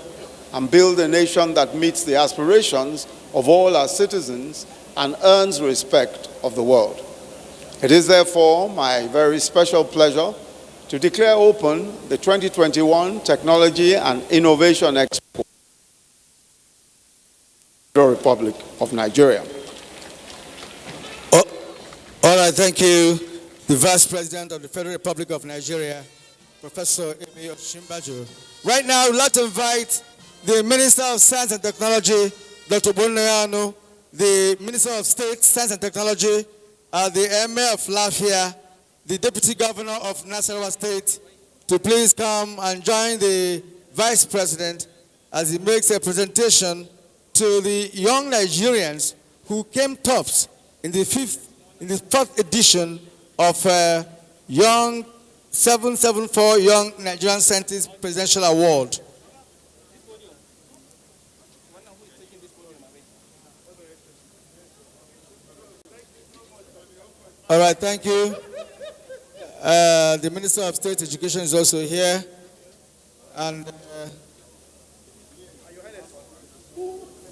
and build a nation that meets the aspirations of all our citizens and earns respect of the world. It is therefore my very special pleasure to declare open the 2021 Technology and Innovation Expo, the Republic of Nigeria. All right, thank you, the Vice President of the Federal Republic of Nigeria, Professor Emi Oshimbajo. Right now, I'd like to invite the Minister of Science and Technology, Dr. Bonoyano, the Minister of State, Science and Technology, the Emir of Lafia, the Deputy Governor of Nasarawa State, to please come and join the Vice President as he makes a presentation to the young Nigerians who came tops in the fourth edition of Young 774 Young Nigerian Scientists Presidential Award. All right, thank you. The Minister of State Education is also here. And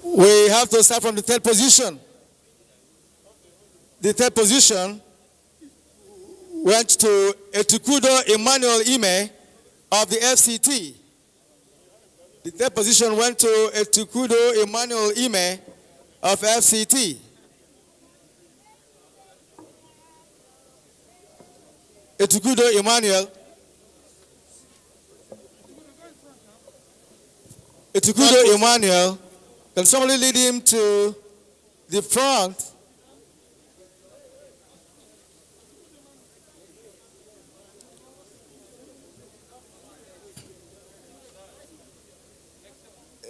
we have to start from the third position. The third position went to Etukudo Emmanuel Ime of the FCT. The third position went to Etukudo Emmanuel Ime of FCT. Etukudo Emmanuel. Etukudo Emmanuel. Can somebody lead him to the front?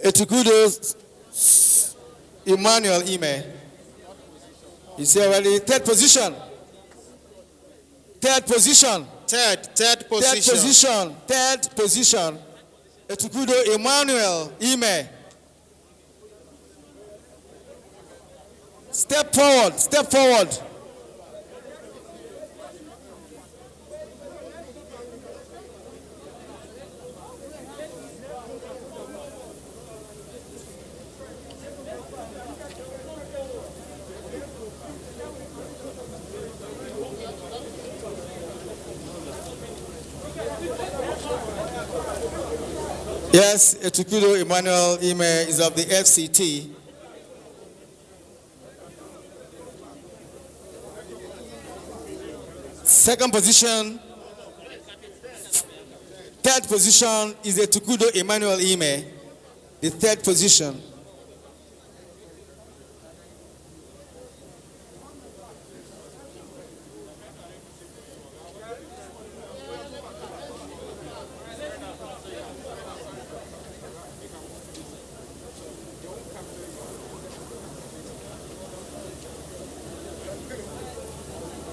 Etukudo Emmanuel Ime. He's here already. Third position. Third position. Third position. Third position. Etukudo Emmanuel Ime. Step forward. Step forward. Yes, Etukudo Emmanuel Ime is of the FCT. Second position, third position is Etukudo Emmanuel Ime, the third position.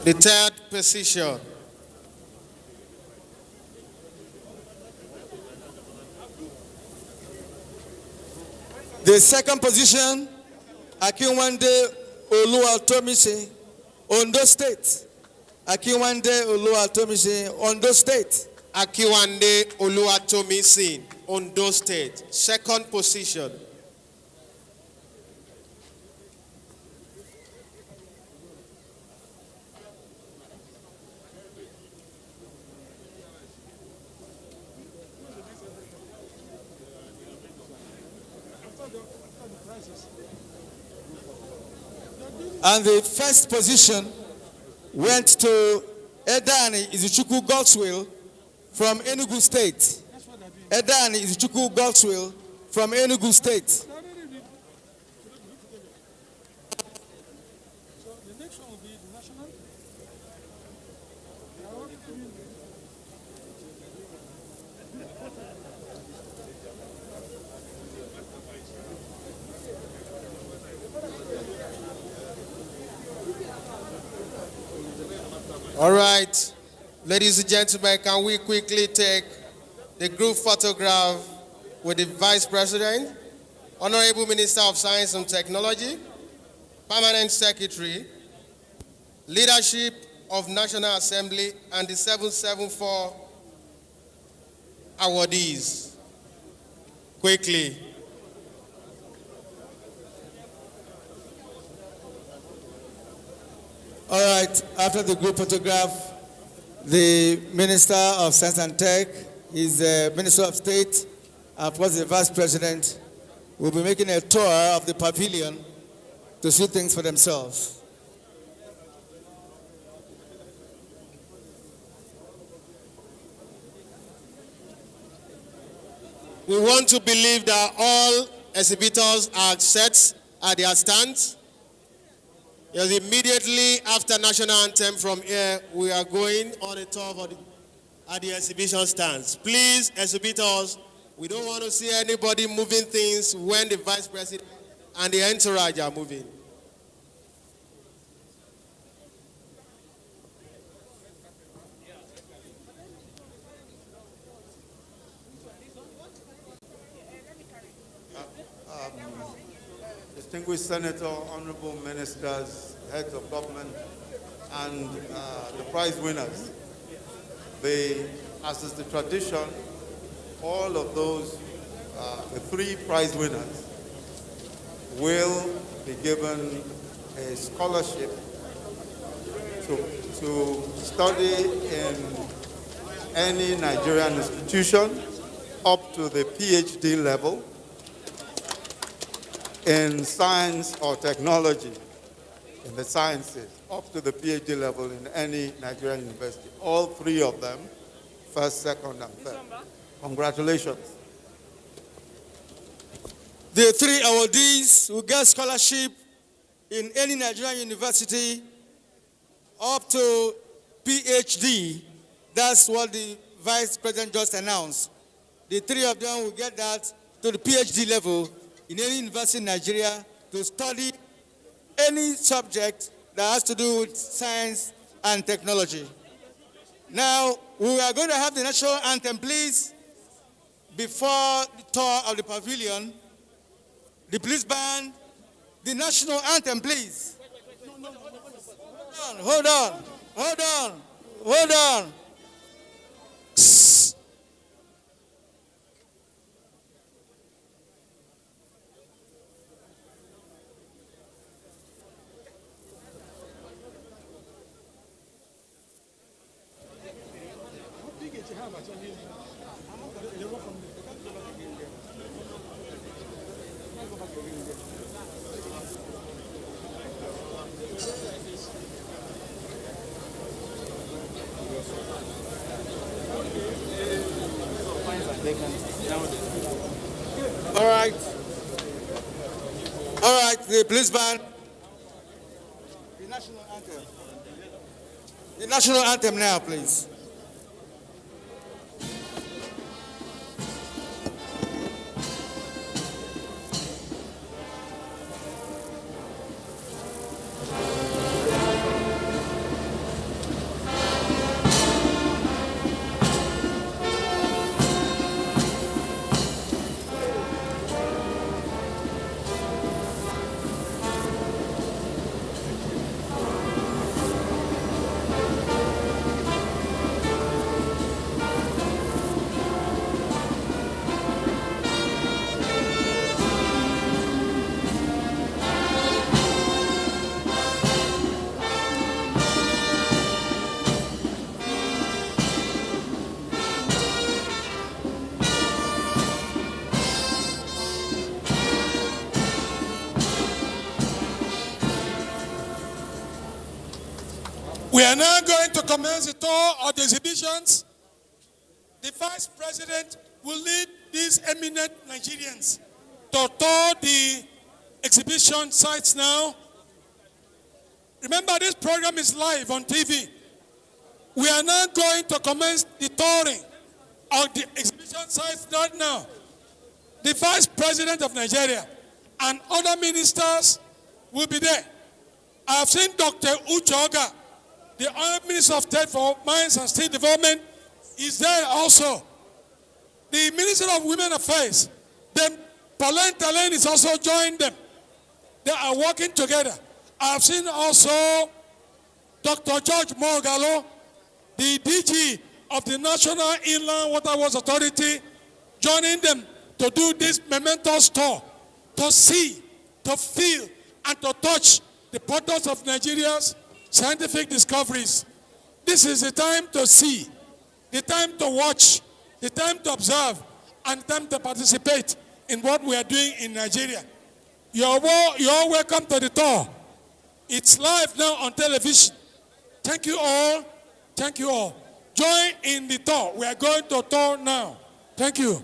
The third position. The second position, Akinwande Oluwatomise, Ondo State. Akinwande Oluwatomise, Ondo State. Akiwande Oluwatomisin, Ondo State. Second position. And the first position went to Edani Izuchukwu Godswill from Enugu State. Edani Izuchukwu Godswill from Enugu State. All right, ladies and gentlemen, can we quickly take the group photograph with the Vice President, Honorable Minister of Science and Technology, Permanent Secretary, Leadership of National Assembly, and the 774 awardees. Quickly. All right, after the group photograph, the Minister of Science and Tech, his Minister of State, and of course the Vice President will be making a tour of the pavilion to see things for themselves. We want to believe that all exhibitors are set at their stands. Yes, immediately after national anthem from here, we are going on a tour at the exhibition stands. Please, exhibitors, we don't want to see anybody moving things when the Vice President and the entourage are moving. Distinguished Senator, honorable ministers, heads of government, and the prize winners. As is the tradition, all of those, the three prize winners, will be given a scholarship to study in any Nigerian institution up to the PhD level in science or technology, in the sciences, up to the PhD level in any Nigerian university. All three of them, first, second, and third. Congratulations. The three awardees will get scholarship in any Nigerian university up to PhD. That's what the Vice President just announced. The three of them will get that to the PhD level in any university in Nigeria to study any subject that has to do with science and technology. Now, we are going to have the national anthem, please. Before the tour of the pavilion, the police band, the national anthem, please. Hold on, hold on, hold on. All right, the police band. The national anthem. The national anthem now, please. We are now going to commence the tour of the exhibitions. The Vice President will lead these eminent Nigerians to tour the exhibition sites now. Remember, this program is live on TV. We are now going to commence the touring of the exhibition sites right now. The Vice President of Nigeria and other ministers will be there. I have seen Dr. Uchoga, the Honorable Minister of State for Mines and Steel Development, is there also. The Minister of Women Affairs, then Pauline Talen is also joined them. They are working together. I have seen also Dr. George Morgalo, the DG of the National Inland Waterworks Authority, joining them to do this momentous tour, to see, to feel, and to touch the products of Nigeria's scientific discoveries. This is the time to see, the time to watch, the time to observe, and the time to participate in what we are doing in Nigeria. You're all welcome to the tour. It's live now on television. Thank you all. Thank you all. Join in the tour. We are going to tour now. Thank you.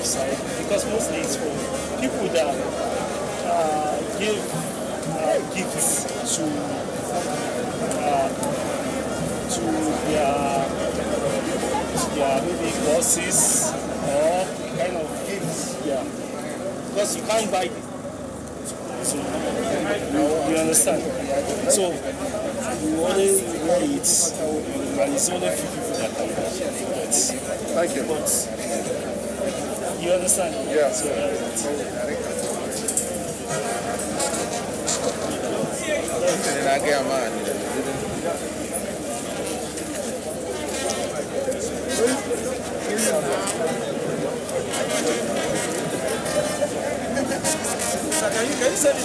side, because mostly it's for people that give gifts to their maybe bosses or kind of gifts, yeah. Because you can't buy it. So you understand? So you only wear it, and it's only few people that can buy it. Thank you. But you understand? Yeah. Can you send it?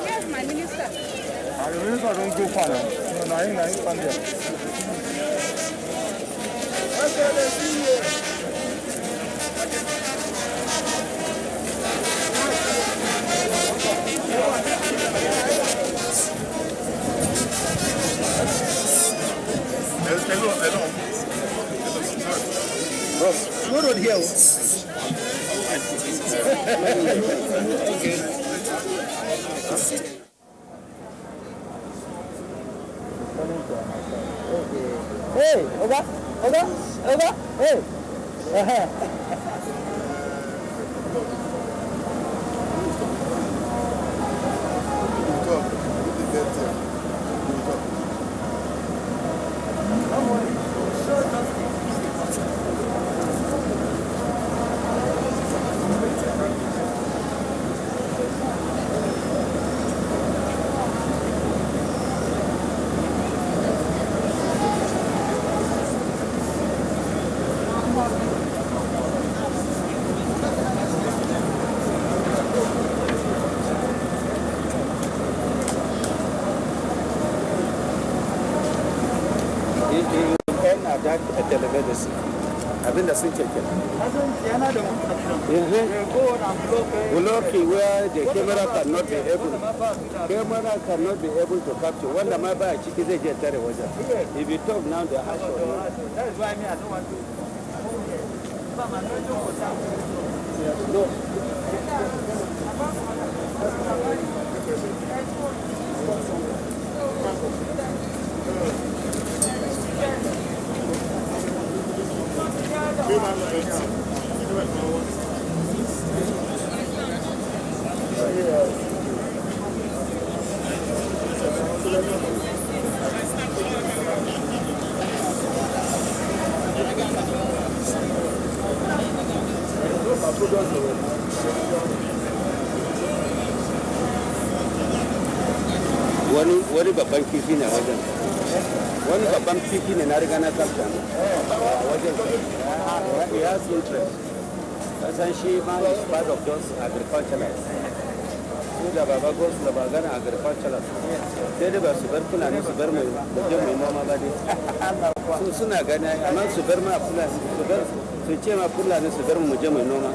Yes, my minister. The minister don't go far now. I stand there. What on here? Hey, Oga, hey. Abinda sun keke. Blocking where the camera cannot be able to capture. Wanda ma ba ciki zai je tare wajen. If you talk now the hash. That is why me I don't want wani babban kifi ne wajen. Wani babban kifi ne na riga na tsafta wajen. He has interest. Kasan shi ma is part of those agriculturalists. Su da baba goes da bagana agriculturalists. Sai da ba su bar fulani su bar mai noma ba dai. Su suna gani amma su bar ma fulani su ce ma fulani su bar mu je mai noma.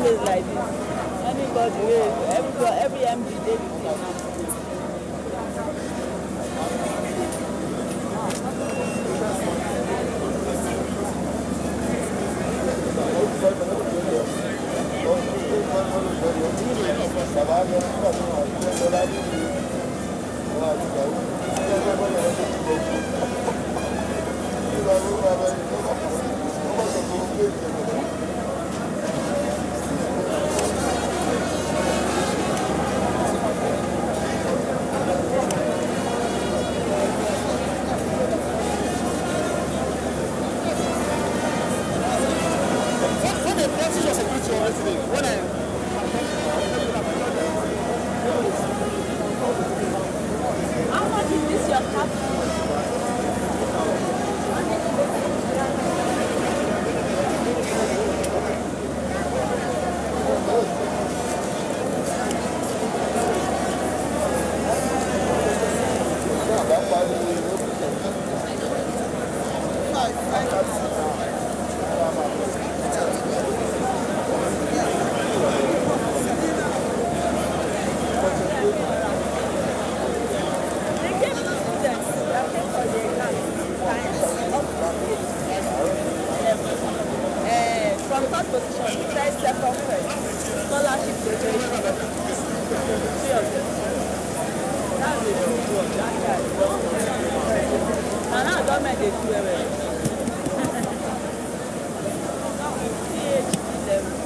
place like this. Anybody, every MD dey with him now. How much is this your cap? From third position, try second first. Scholarship graduation. Three of them. That's a good one. That guy. And now government they do everything. PhD level.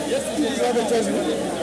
Yes,